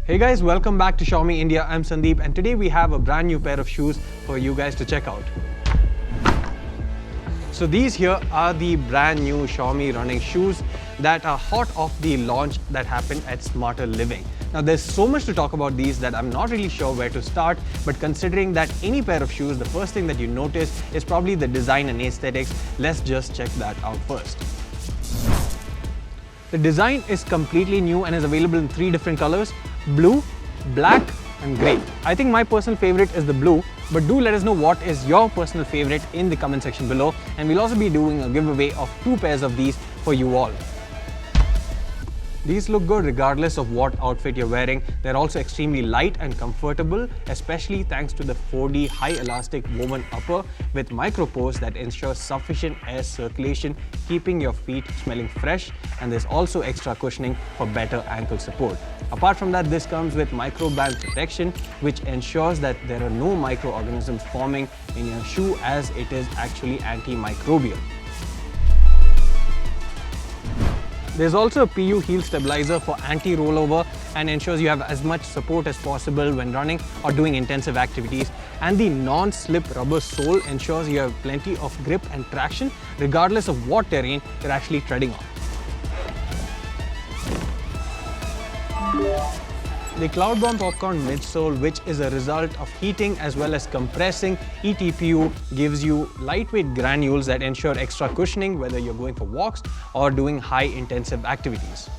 Hey guys, welcome back to Xiaomi India. I'm Sandeep and today we have a brand new pair of shoes for you guys to check out. So these here are the brand new Xiaomi running shoes that are hot off the launch that happened at Smarter Living. Now there's so much to talk about these that I'm not really sure where to start, but considering that any pair of shoes, the first thing that you notice is probably the design and aesthetics. Let's just check that out first. The design is completely new and is available in 3 different colors: blue, black and grey. I think my personal favorite is the blue, but do let us know what is your personal favorite in the comment section below, and we'll also be doing a giveaway of 2 pairs of these for you all. These look good regardless of what outfit you're wearing. They're also extremely light and comfortable, especially thanks to the 4D high elastic woven upper with micropores that ensures sufficient air circulation, keeping your feet smelling fresh, and there's also extra cushioning for better ankle support. Apart from that, this comes with microbial protection, which ensures that there are no microorganisms forming in your shoe, as it is actually antimicrobial. There's also a PU heel stabilizer for anti-rollover and ensures you have as much support as possible when running or doing intensive activities. And the non-slip rubber sole ensures you have plenty of grip and traction regardless of what terrain you're actually treading on. The Cloudbound Popcorn midsole, which is a result of heating as well as compressing eTPU, gives you lightweight granules that ensure extra cushioning whether you're going for walks or doing high intensive activities.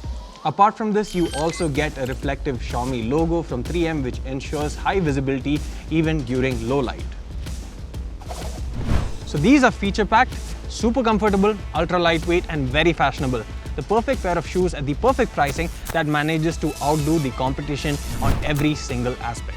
Apart from this, you also get a reflective Xiaomi logo from 3M, which ensures high visibility even during low light. So these are feature packed, super comfortable, ultra lightweight and very fashionable. The perfect pair of shoes at the perfect pricing that manages to outdo the competition on every single aspect.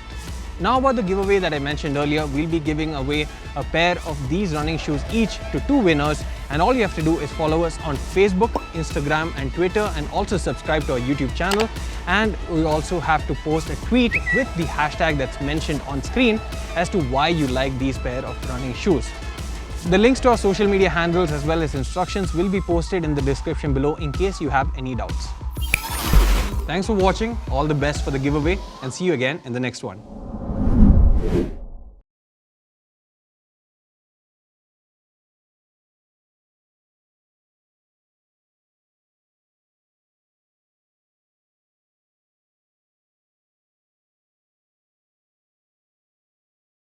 Now about the giveaway that I mentioned earlier, we'll be giving away a pair of these running shoes each to 2 winners, and all you have to do is follow us on Facebook, Instagram and Twitter, and also subscribe to our YouTube channel. And we also have to post a tweet with the hashtag that's mentioned on screen as to why you like these pair of running shoes. The links to our social media handles as well as instructions will be posted in the description below in case you have any doubts. Thanks for watching, all the best for the giveaway, and see you again in the next one.